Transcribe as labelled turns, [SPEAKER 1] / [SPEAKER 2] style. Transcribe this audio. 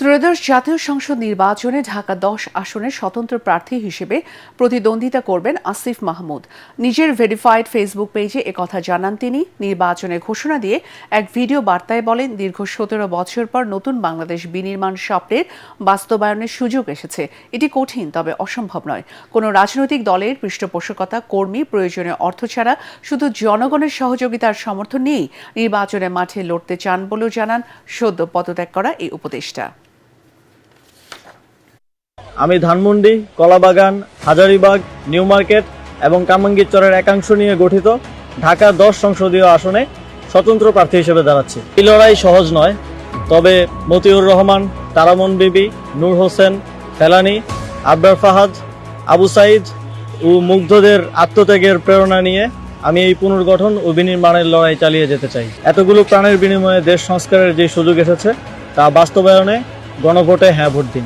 [SPEAKER 1] ত্রয়োদশ জাতীয় সংসদ নির্বাচনে ঢাকা 10 আসনের স্বতন্ত্র প্রার্থী হিসেবে প্রতিদ্বন্দ্বিতা করবেন আসিফ মাহমুদ। নিজের ভেরিফাইড ফেসবুক পেজে একথা জানান তিনি। নির্বাচনের ঘোষণা দিয়ে এক ভিডিও বার্তায় বলেন, দীর্ঘ 17 বছর পর নতুন বাংলাদেশ বিনির্মাণ স্বপ্নের বাস্তবায়নের সুযোগ এসেছে। এটি কঠিন, তবে অসম্ভব নয়। কোনো রাজনৈতিক দলের পৃষ্ঠপোষকতা, কর্মী, প্রয়োজনীয় অর্থ ছাড়া শুধু জনগণের সহযোগিতার সমর্থন নিয়েই নির্বাচনের মাঠে লড়তে চান বলেও জানান সদ্য পদত্যাগ করা এই উপদেষ্টা।
[SPEAKER 2] আমি ধানমন্ডি, কলাবাগান, হাজারীবাগ, নিউ মার্কেট এবং কামাঙ্গীরচরের একাংশ নিয়ে গঠিত ঢাকা 10 সংসদীয় আসনে স্বতন্ত্র প্রার্থী হিসেবে দাঁড়াচ্ছি। এই লড়াই সহজ নয়, তবে মতিউর রহমান, তারামন বিবি, নূর হোসেন, ফেলানি, আবরার ফাহাদ, আবু সাইদ ও মুগ্ধদের আত্মত্যাগের প্রেরণা নিয়ে আমি এই পুনর্গঠন ও বিনির্মাণের লড়াই চালিয়ে যেতে চাই। এতগুলো প্রাণের বিনিময়ে দেশ সংস্কারের যে সুযোগ এসেছে তা বাস্তবায়নে গণভোটে হ্যাঁ ভোট দিন।